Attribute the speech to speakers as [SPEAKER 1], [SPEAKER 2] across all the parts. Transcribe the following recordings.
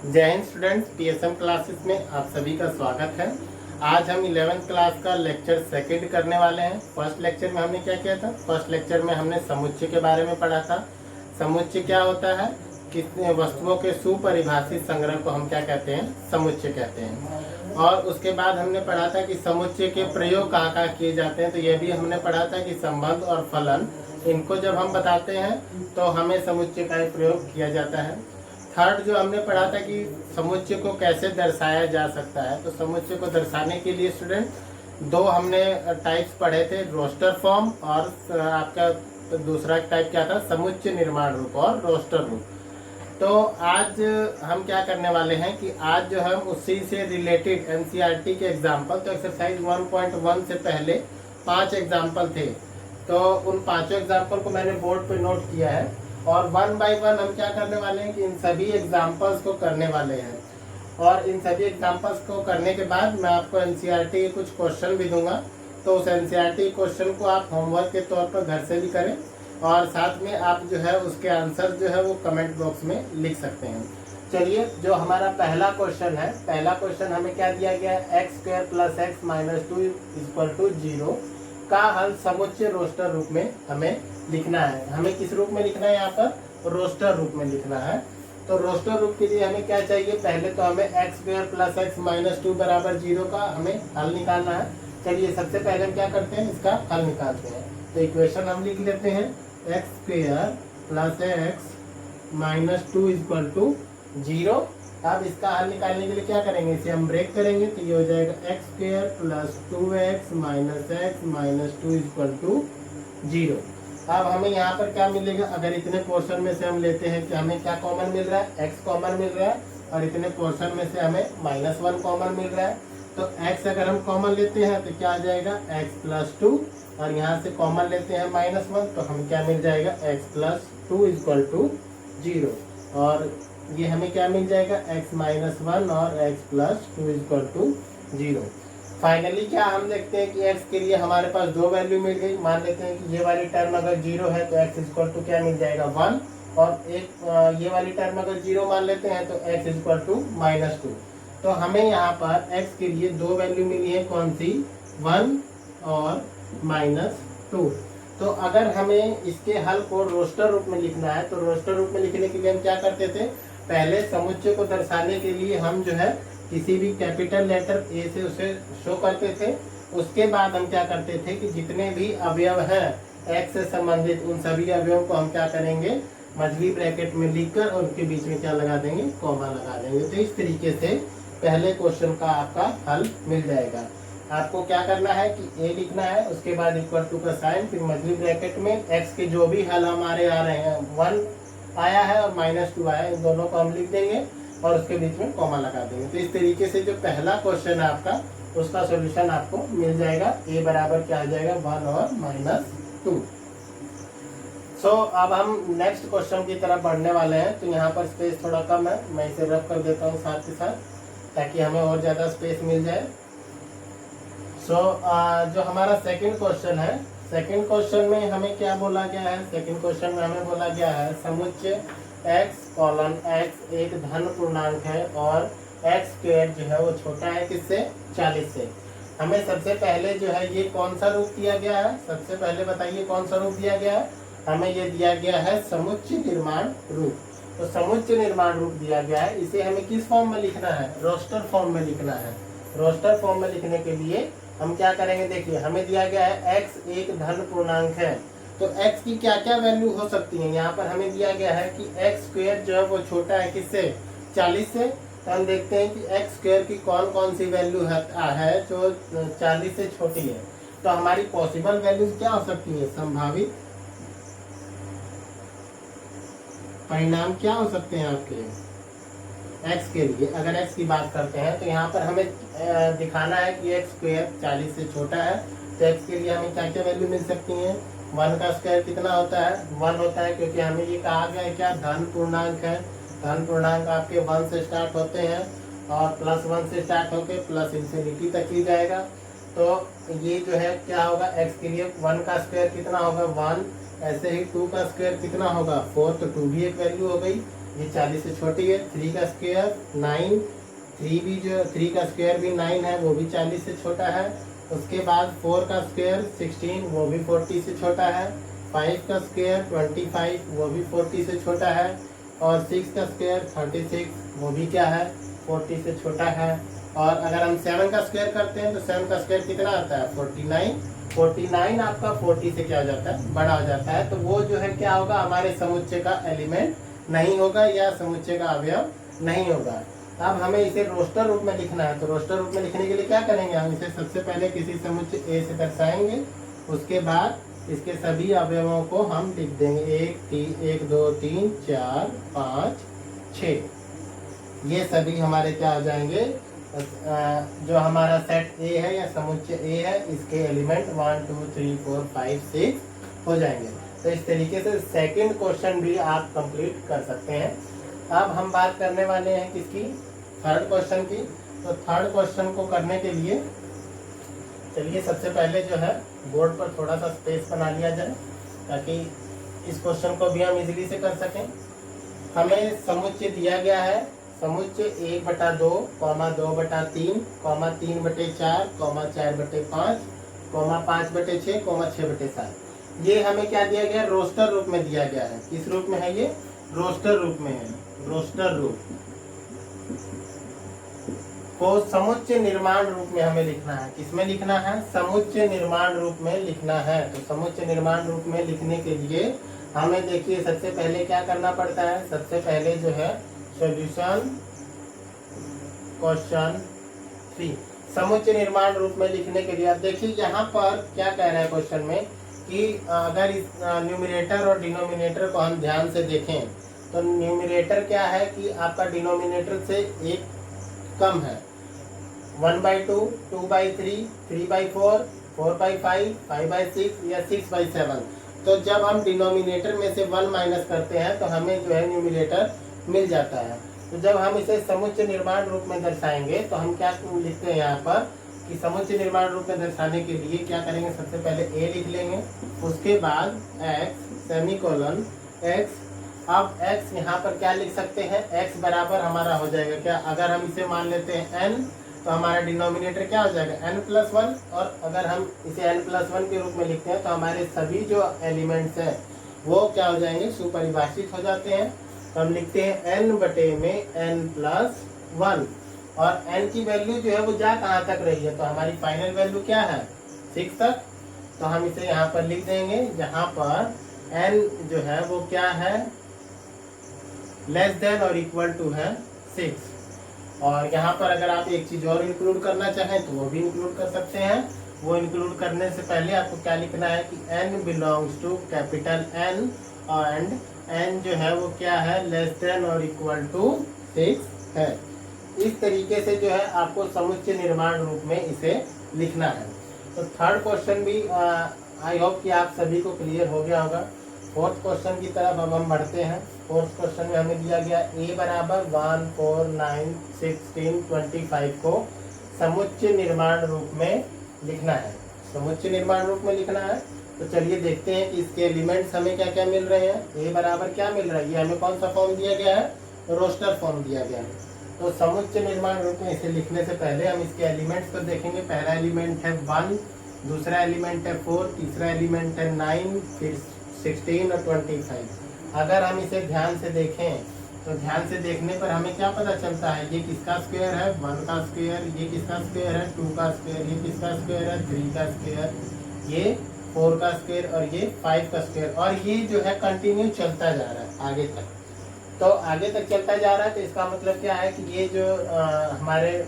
[SPEAKER 1] जय Hind students, PSM classes में आप सभी का स्वागत है। आज हम 11th क्लास का लेक्चर सेकंड करने वाले हैं। फर्स्ट लेक्चर में हमने क्या किया था? फर्स्ट लेक्चर में हमने समुच्चय के बारे में पढ़ा था। समुच्चय क्या होता है? कितने वस्तुओं के सुपरिभाषित संग्रह को हम क्या कहते हैं? समुच्चय कहते हैं। और उसके बाद हमने पढ़ा था कि समुच्चय के प्रयोग कहाँ कहाँ किए जाते हैं। तो यह भी हमने पढ़ा था कि संबंध और फलन, इनको जब हम बताते हैं तो हमें समुच्चय का प्रयोग किया जाता है। थर्ड जो हमने पढ़ा था कि समुच्चय को कैसे दर्शाया जा सकता है। तो समुच्चय को दर्शाने के लिए स्टूडेंट दो हमने टाइप्स पढ़े थे, रोस्टर फॉर्म और आपका दूसरा टाइप क्या था? समुच्चय निर्माण रूप और रोस्टर रूप। तो आज हम क्या करने वाले हैं कि आज जो हम उसी से रिलेटेड एनसीईआरटी के एग्जाम्पल, तो एक्सरसाइज 1.1 से पहले 5 एग्जाम्पल थे, तो उन 5 एग्जाम्पल को मैंने बोर्ड पे नोट किया है और 1 बाय 1 हम क्या करने वाले हैं कि इन सभी एग्जाम्पल्स को करने वाले हैं। और इन सभी एग्जाम्पल्स को करने के बाद मैं आपको एनसीईआरटी के कुछ क्वेश्चन भी दूंगा। तो उस एनसीईआरटी क्वेश्चन को आप होमवर्क के तौर पर घर से भी करें और साथ में आप जो है उसके आंसर जो है वो कमेंट बॉक्स में लिख सकते हैं। चलिए, जो हमारा पहला क्वेश्चन है, पहला क्वेश्चन हमें क्या दिया गया है? X square plus x minus 2 equal to 0 का हल समुच्चय रोस्टर रूप में हमें लिखना है। हमें किस रूप में लिखना है? यहाँ पर रोस्टर रूप में लिखना है। तो रोस्टर रूप के लिए हमें क्या चाहिए? पहले तो हमें x square plus x minus 2 बराबर 0 का हमें हल निकालना है। चलिए, सबसे पहले हम क्या करते हैं? इसका हल निकालते हैं। तो इक्वेशन हम लिख लेते हैं, x square plus x minus 2 equal to 0। अब इसका हल निकालने के लिए क्या करेंगे? इसे हम ब्रेक करेंगे तो ये हो जाएगा x square plus 2x minus x minus 2 equal to 0। अब हमें यहाँ पर क्या मिलेगा? अगर इतने पोर्शन में से हम लेते हैं कि हमें क्या कॉमन मिल रहा है? x कॉमन मिल रहा है और इतने पोर्शन में से हमें -1 कॉमन मिल रहा है। तो x अगर हम कॉमन लेते हैं तो क्या आ जाएगा? x प्लस 2 और यहाँ से कॉमन लेते हैं -1 तो हमें क्या मिल जाएगा? x plus 2 equal to 0। और ये हमें क्या मिल जाएगा? x माइनस 1 और x plus 2 equal to 0। Finally क्या हम देखते हैं कि x के लिए हमारे पास दो वैल्यू मिल गई। मान लेते हैं कि ये वाली टर्म अगर 0 है तो x इक्वल टू क्या मिल जाएगा? 1। और एक ये वाली टर्म अगर 0 मान लेते हैं तो x इक्वल टू -2। तो हमें यहाँ पर x के लिए दो वैल्यू मिली है, कौन सी? 1 और -2। तो अगर हमें इसके हल को रोस्टर रूप में लिखना है तो रोस्टर रूप में लिखने के लिए हम क्या करते थे? पहले समुच्चय को दर्शाने के लिए हम जो है किसी भी कैपिटल लेटर ए से उसे शो करते थे। उसके बाद हम क्या करते थे कि जितने भी अवयव हैं एक्स से संबंधित, उन सभी अवयवों को हम क्या करेंगे? मझली ब्रैकेट में लिखकर और उनके बीच में क्या लगा देंगे? कॉमा लगा देंगे। तो इस तरीके से पहले क्वेश्चन का आपका हल मिल जाएगा। आपको क्या करना है कि ए लिखना है, उसके बाद इक्वल टू का साइन, फिर मझली ब्रैकेट में एक्स के जो भी हल हमारे आ रहे हैं, 1 आया है और -2 आया है, इन दोनों को हम लिख देंगे और उसके बीच में कॉमा लगा देंगे। तो इस तरीके से जो पहला क्वेश्चन है आपका, उसका सॉल्यूशन आपको मिल जाएगा। ए बराबर क्या आ जाएगा? 1 और -2। सो अब हम नेक्स्ट क्वेश्चन की तरफ बढ़ने वाले हैं। तो यहाँ पर स्पेस थोड़ा कम है, मैं इसे रफ कर देता हूँ साथ के साथ ताकि हमें और ज़्यादा स्पेस मिल जाए। जो हमारा सेकंड क्वेश्चन है, सेकंड क्वेश्चन में हमें क्या बोला गया है? सेकंड क्वेश्चन में हमें बोला गया है समुच्चय x कॉलन x एक धन पूर्णांक है और x स्क्वायर जो है वो छोटा है किससे? 40 से। हमें सबसे पहले जो है ये कौन सा रूप दिया गया है? सबसे पहले बताइए कौन सा रूप दिया गया है? हमें ये दिया गया है समुच्चय निर्माण रूप। तो समुच्चय निर्माण रूप दिया गया है, इसे हमें किस फॉर्म में लिखना है? रोस्टर फॉर्म में लिखना है। रोस्टर फॉर्म में लिखने के लिए हम क्या करेंगे? देखिए, हमें दिया गया है x एक धन पूर्णांक है, तो x की क्या क्या वैल्यू हो सकती है? यहाँ पर हमें दिया गया है कि x स्क्वायर जो है वो छोटा है किससे? 40 से। तो हम देखते हैं कि x स्क्वायर की कौन कौन सी वैल्यू है जो 40 से छोटी है। तो हमारी पॉसिबल वैल्यूज क्या हो सकती है? संभावित परिणाम क्या हो सकते हैं आपके x के लिए? अगर x की बात करते हैं तो यहाँ पर हमें दिखाना है कि x स्क्वायर 40 से छोटा है। तो x के लिए हमें क्या क्या वैल्यू मिल सकती हैं? 1 का स्क्वायर कितना होता है? 1 होता है, क्योंकि हमें ये कहा गया है क्या? धन पूर्णांक है। धन पूर्णांक आपके 1 से स्टार्ट होते हैं और +1 से स्टार्ट होकर प्लस इंफिनिटी तक ही जाएगा। तो ये जो है क्या होगा? x के लिए 1 का स्क्वायर कितना होगा? 1। ऐसे ही 2 का स्क्वायर कितना होगा? 4। तो 2 भी एक वैल्यू हो गई। ये 40 से छोटी है। 3 का स्क्वायर 9, 3 भी जो 3 का स्क्वायर भी 9 है, वो भी 40 से छोटा है। उसके बाद 4 का स्क्वायर 16, वो भी 40 से छोटा है। 5 का स्क्वायर 25, वो भी 40 से छोटा है। और 6 का स्क्वायर 36, वो भी क्या है, 40 से छोटा है। और अगर हम 7 का स्क्वायर करते हैं तो 7 का स्क्वायर कितना आता है, 49। 49 आपका 40 से क्या हो जाता है, बड़ा हो जाता है। तो वो जो है क्या होगा, हमारे समुच्चय का एलिमेंट नहीं होगा या समुच्चय का अवयव नहीं होगा। अब हमें इसे रोस्टर रूप में लिखना है। तो रोस्टर रूप में लिखने के लिए क्या करेंगे, हम इसे सबसे पहले किसी समुच्चय ए से दर्शाएंगे। उसके बाद इसके सभी अवयवों को हम लिख देंगे। 1 2 3 4 5 6, ये सभी हमारे क्या हो जाएंगे, जो हमारा सेट ए है या समुच्चय ए है, इसके एलिमेंट 1 2 3 4 5 6 हो जाएंगे। तो इस तरीके से सेकंड क्वेश्चन भी आप कंप्लीट कर सकते हैं। अब हम बात करने वाले हैं किसकी, थर्ड क्वेश्चन की। तो थर्ड क्वेश्चन को करने के लिए चलिए सबसे पहले जो है बोर्ड पर थोड़ा सा स्पेस बना लिया जाए, ताकि इस क्वेश्चन को भी हम इजीली से कर सकें। हमें समुच्चय दिया गया है, समुच्चय 1/2, 2/3, 3/4, 4/5, 5/6, 6/7। ये हमें क्या दिया गया है, रोस्टर रूप में दिया गया है। किस रूप में है ये, रोस्टर रूप में है। रोस्टर रूप को समुच्चय निर्माण रूप में हमें लिखना है। किसमें लिखना है, समुच्चय निर्माण रूप में लिखना है। तो समुच्चय निर्माण रूप में लिखने के लिए हमें देखिए सबसे पहले क्या करना पड़ता है। सबसे पहले जो है सॉल्यूशन क्वेश्चन 3, समुच्चय निर्माण रूप में लिखने के लिए अब देखिए यहाँ पर क्या कह रहा है क्वेश्चन में कि अगर इस न्यूमरेटर और डिनोमिनेटर को हम ध्यान से देखें तो न्यूमरेटर क्या है कि आपका डिनोमिनेटर से एक कम है। 1/2, 2/3, 3/4, 4/5, 5/6 या 6/7। तो जब हम डिनोमिनेटर में से 1 माइनस करते हैं तो हमें जो है न्यूमरेटर मिल जाता है। तो जब हम इसे समुच्चय निर्माण रूप में दर्शाएंगे तो हम क्या लिखते हैं यहाँ पर कि समुच्चय निर्माण रूप में दर्शाने के लिए क्या करेंगे, सबसे पहले a लिख लेंगे, उसके बाद x सेमीकोलन x। अब x यहाँ पर क्या लिख सकते हैं, x बराबर हमारा हो जाएगा क्या, अगर हम इसे मान लेते हैं n तो हमारा डिनोमिनेटर क्या हो जाएगा n+1। और अगर हम इसे n+1 के रूप में लिखते हैं तो हमारे सभी जो एलिमेंट्स हैं वो क्या हो जाएंगे, सुपरिभाषित हो जाते हैं। तो हम लिखते हैं n/n+1 और n की वैल्यू जो है वो जा कहाँ तक रही है, तो हमारी फाइनल वैल्यू क्या है, 6 तक। तो हम इसे यहाँ पर लिख देंगे जहाँ पर n जो है वो क्या है, लेस देन और इक्वल टू है 6। और यहाँ पर अगर आप एक चीज और इंक्लूड करना चाहें तो वो भी इंक्लूड कर सकते हैं। वो इंक्लूड करने से पहले आपको क्या लिखना है कि n belongs to capital N and n जो है वो क्या है, लेस देन और इक्वल टू 6 है। इस तरीके से जो है आपको समुच्चय निर्माण रूप में इसे लिखना है। तो थर्ड क्वेश्चन भी आई होप कि आप सभी को क्लियर हो गया होगा। फोर्थ क्वेश्चन की तरफ अब हम बढ़ते हैं। फोर्थ क्वेश्चन में हमें दिया गया a बराबर 1 4 9 16 25 को समुच्चय निर्माण रूप में लिखना है। समुच्चय निर्माण रूप में लिखना है तो चलिए देखते हैं कि इसके एलिमेंट्स हमें क्या क्या मिल रहे हैं। a बराबर क्या मिल रहा है, ये हमें कौन सा फॉर्म दिया गया है, रोस्टर फॉर्म दिया गया है। तो समुच्चय निर्माण रूप में इसे लिखने से पहले हम इसके एलिमेंट्स को देखेंगे। पहला एलिमेंट है 1, दूसरा एलिमेंट है 4, तीसरा एलिमेंट है 9, फिर 16 और 25। अगर हम इसे ध्यान से देखें तो ध्यान से देखने पर हमें क्या पता चलता है, ये किसका स्क्वायर है, 1 का स्क्वायर, ये किसका स्क्वायर है, 2 का स्क्वायर, ये किसका स्क्वायर है, 3 का स्क्वायर, ये 4 का स्क्वायर और ये 5 का स्क्वायर। और ये जो है कंटिन्यू चलता जा रहा है आगे तक। तो आगे तक चलता जा रहा है तो इसका मतलब क्या है कि ये जो हमारे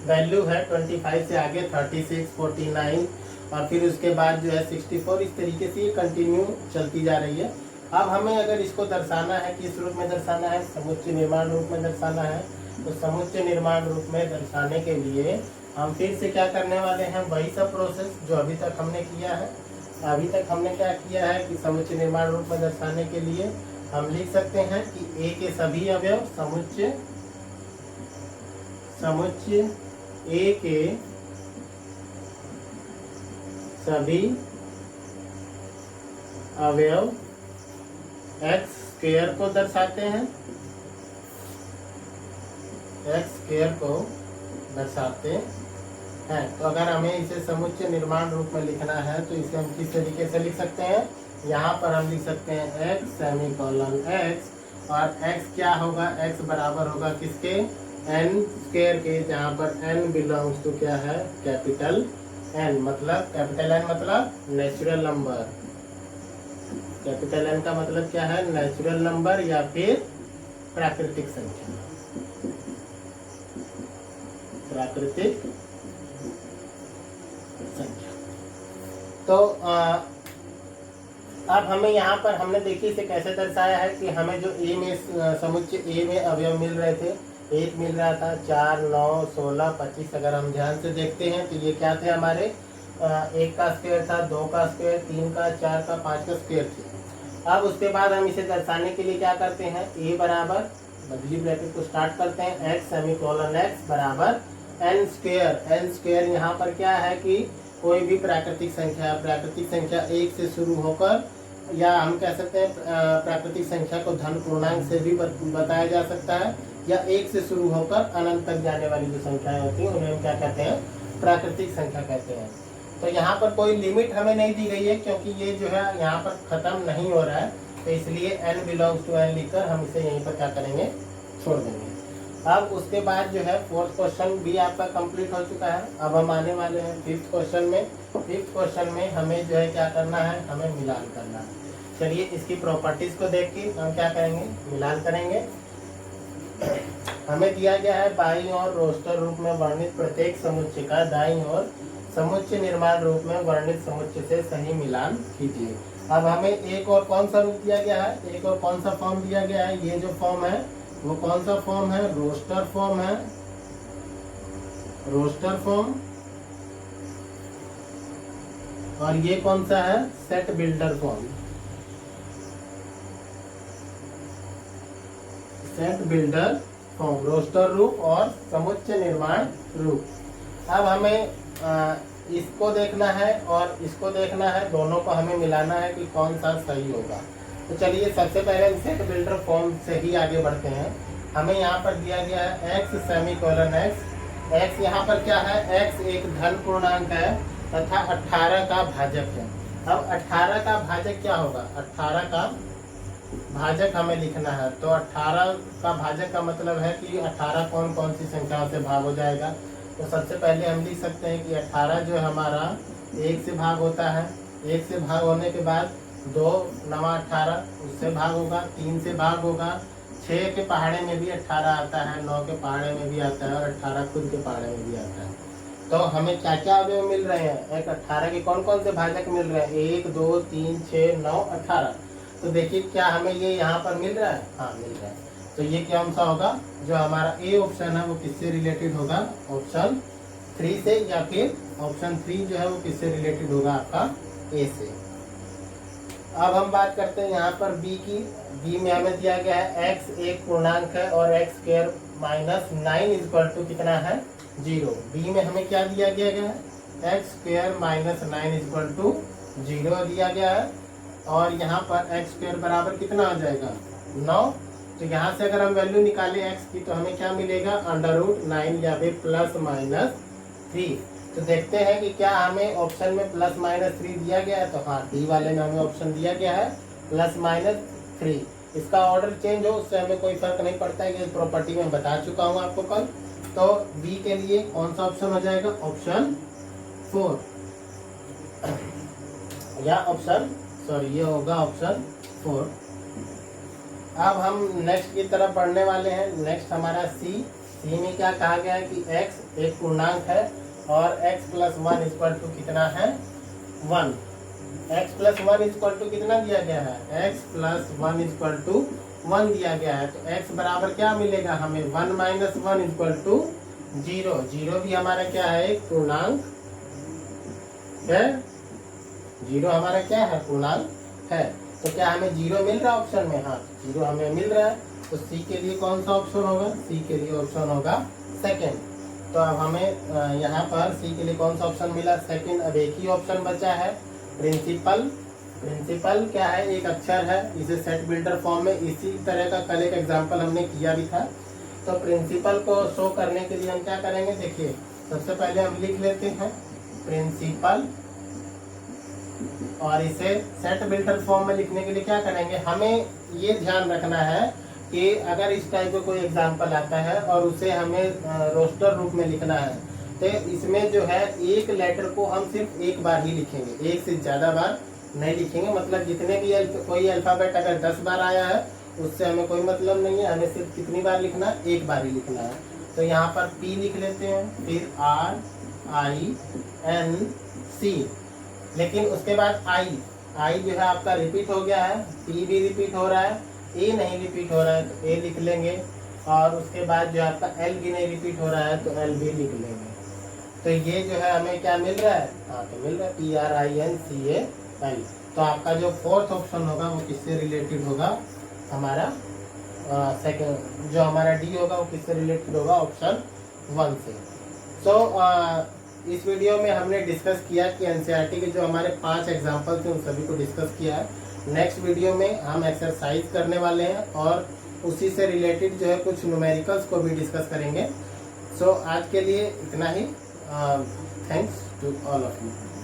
[SPEAKER 1] वैल्यू है 25 से आगे 36, 49 और फिर उसके बाद जो है 64, इस तरीके से ये कंटिन्यू चलती जा रही है। अब हमें अगर इसको दर्शाना है, किस रूप में दर्शाना है, समुच्चय निर्माण रूप में दर्शाना है। तो समुच्चय निर्माण रूप में दर्शाने के लिए हम फिर से क्या करने वाले हैं, वही सब प्रोसेस जो अभी तक हमने किया है। अभी तक हमने क्या किया है कि समुच्चय निर्माण रूप में दर्शाने के लिए हम लिख सकते हैं कि a के सभी अवयव समुच्चय a के सभी अवयव x² स्क्वायर को दर्शाते हैं, एक्स स्क्वायर को दर्शाते हैं। तो अगर हमें इसे समुच्चय निर्माण रूप में लिखना है तो इसे हम किस तरीके से लिख सकते हैं? यहाँ पर हम लिख सकते हैं एक्स सेमीकोलन एक्स, और एक्स क्या होगा? एक्स बराबर होगा किसके? एन स्क्वायर के, जहाँ पर एन बिलोंग्स टू क्या है? Capital N. मतलब कैपिटल एन मतलब नेचुरल नंबर। कैपिटल एन का मतलब क्या है? नेचुरल नंबर या फिर प्राकृतिक संख्या। प्राकृतिक संख्या। तो अब हमें यहाँ पर हमने देखिए इसे कैसे दर्शाया है कि हमें जो ए में समुच्चय ए में अवयव मिल रहे थे, एक मिल रहा था 4, 9, 16, 25। अगर हम ध्यान से देखते हैं तो ये क्या थे हमारे? एक का स्क्वायर था, 2 का स्क्वायर, 3 का, 4 का, 5 का स्क्वायर थे। अब उसके बाद हम इसे दर्शाने के लिए क्या करते हैं? ए बराबर बदली ब्रैकेट को स्टार्ट करते हैं, एक्स सेमीकोलन एक्स बराबर एन स्क्वायर। एन स्क्वायर यहाँ पर क्या है कि कोई भी प्राकृतिक संख्या एक से शुरू होकर, या हम कह सकते हैं प्राकृतिक संख्या को धन पूर्णांक से भी बताया जा सकता है, या एक से शुरू होकर अनंत तक जाने वाली जो संख्याएं होती हैं उन्हें हम क्या कहते हैं? प्राकृतिक संख्या कहते हैं। तो यहाँ पर कोई लिमिट हमें नहीं दी गई है, क्योंकि ये जो है यहाँ पर खत्म नहीं हो रहा है, तो इसलिए n बिलोंग्स टू n लिखकर हम इसे यहीं पर क्या करेंगे? छोड़ देंगे। अब उसके बाद जो है फोर्थ क्वेश्चन भी आपका कंप्लीट हो चुका है। अब हम आने वाले हैं फिफ्थ क्वेश्चन में। फिफ्थ क्वेश्चन में हमें जो है क्या करना है? हमें मिलान करना है। चलिए इसकी प्रॉपर्टीज को देख के हम क्या करेंगे? मिलान करेंगे। हमें दिया गया है बाईं ओर रोस्टर रूप में वर्णित प्रत्येक समुच्चय का दाईं ओर समुच्चय निर्माण रूप में वर्णित समुच्चय से सही मिलान कीजिए। अब हमें एक और कौन सा रूप दिया गया है? एक और कौन सा फॉर्म दिया गया है? ये जो फॉर्म है वो कौन सा फॉर्म है? रोस्टर फॉर्म है। Roster form. और ये कौन सा है? Set builder form. Set builder form, roster रूप और समुच्चय निर्माण रूप। अब हमें इसको देखना है और इसको देखना है, दोनों को हमें मिलाना है कि कौन सा सही होगा। तो चलिए सबसे पहले हम सेट बिल्डर फॉर्म से ही आगे बढ़ते हैं। हमें यहाँ पर दिया गया है एक्स सेमीकोलन एक्स। एक्स यहाँ पर क्या है? एक्स एक धन पूर्णांक है तथा 18 का भाजक है। अब 18 का भाजक क्या होगा? 18 का भाजक हमें लिखना है। तो 18 का भाजक का मतलब है कि 18 कौन कौन सी संख्याओं से भाग हो जाएगा। तो सबसे पहले हम लिख सकते हैं कि 18 जो है हमारा 1 से भाग होता है। 1 से भाग होने के बाद 2 9 18 उससे भाग होगा, 3 से भाग होगा, 6 के पहाड़े में भी 18 आता है, 9 के पहाड़े में भी आता है और 18 खुद के पहाड़े में भी आता है। तो हमें क्या क्या अवयव मिल रहे हैं? एक 18 के कौन कौन से भाजक मिल रहे हैं? 1 2 3 6 9 18। तो देखिए क्या हमें ये यहाँ पर मिल रहा है? हाँ मिल रहा है। तो ये कौन सा होगा? जो हमारा ए ऑप्शन है वो किससे रिलेटेड होगा? ऑप्शन 3 से, या फिर ऑप्शन 3 जो है वो किससे रिलेटेड होगा? आपका ए से। अब हम बात करते हैं यहाँ पर बी की। बी में हमें दिया गया है एक्स एक पूर्णांक है और x square minus 9 equal to कितना है? 0। बी में हमें क्या दिया गया है? X square minus 9 equal to 0 दिया गया है, और यहाँ पर एक्स स्क्वायर बराबर कितना आ जाएगा? 9। तो यहाँ से अगर हम वैल्यू निकालें एक्स की तो हमें क्या मिलेगा? √9 या फिर प्लस माइनस 3। तो देखते हैं कि क्या हमें ऑप्शन में प्लस माइनस 3 दिया गया है। तो हाँ, डी वाले में हमें ऑप्शन दिया गया है प्लस माइनस 3। इसका ऑर्डर चेंज हो उससे हमें कोई फर्क नहीं पड़ता है, ये प्रॉपर्टी में बता चुका हूँ आपको कल। तो बी के लिए कौन सा ऑप्शन हो जाएगा? ऑप्शन 4 या ऑप्शन ये होगा ऑप्शन 4। अब हम नेक्स्ट की तरफ बढ़ने वाले हैं। नेक्स्ट हमारा सी। सी में क्या कहा गया है कि x एक पूर्णांक है और x प्लस 1 इक्वल टू कितना है? 1। x प्लस 1 इक्वल टू कितना दिया गया है? x प्लस 1 इक्वल टू 1 दिया गया है। तो x बराबर क्या मिलेगा हमें? 1 माइनस 1 इक्वल टू 0। 0 भी हमारा क्या है? एक पूर्णांक है। 0 हमारा क्या है? पूर्णांक है। तो क्या हमें 0 मिल रहा है ऑप्शन में? हाँ 0 हमें मिल रहा है। तो सी के लिए कौन सा ऑप्शन होगा? सी के लिए ऑप्शन होगा सेकंड। तो अब हमें यहाँ पर सी के लिए कौन सा ऑप्शन मिला? सेकंड। अब एक ही ऑप्शन बचा है, प्रिंसिपल प्रिंसिपल क्या है, एक अक्षर है, इसे सेट बिल्डर फॉर्म में इसी तरह का कल एक एग्जांपल हमने किया भी था। तो प्रिंसिपल को शो करने के लिए हम क्या करेंगे, देखिए सबसे पहले हम लिख लेते हैं प्रिंसिपल, और इसे सेट बिल्डर फॉर्म में लिखने के लिए क्या करेंगे, हमें ये ध्यान रखना है कि अगर इस टाइप का कोई एग्जांपल आता है और उसे हमें रोस्टर रूप में लिखना है, तो इसमें जो है एक लेटर को हम सिर्फ एक बार ही लिखेंगे, एक से ज़्यादा बार नहीं लिखेंगे। मतलब जितने भी कोई अल्फ़ाबेट अगर 10 बार आया है उससे हमें कोई मतलब नहीं है, हमें सिर्फ कितनी बार लिखना है, एक बार ही लिखना है। तो यहाँ पर P लिख लेते हैं, फिर RINC, लेकिन उसके बाद I जो है आपका रिपीट हो गया है, P भी रिपीट हो रहा है, A नहीं रिपीट हो रहा है तो A लिख लेंगे, और उसके बाद जो आपका L भी नहीं रिपीट हो रहा है तो L भी लिख लेंगे। तो ये जो है हमें क्या मिल रहा है, तो मिल रहा है PRINCAL। तो आपका जो फोर्थ ऑप्शन होगा वो किससे रिलेटेड होगा, हमारा सेकंड जो हमारा डी होगा वो किससे रिलेटेड होगा, ऑप्शन 1 से। सो इस वीडियो में हमने डिस्कस किया कि एनसीईआरटी के जो हमारे 5 एग्जाम्पल थे उन सभी को डिस्कस किया है। नेक्स्ट वीडियो में हम एक्सरसाइज करने वाले हैं और उसी से रिलेटेड जो है कुछ न्यूमेरिकल्स को भी डिस्कस करेंगे। सो आज के लिए इतना ही। Thanks to all of you.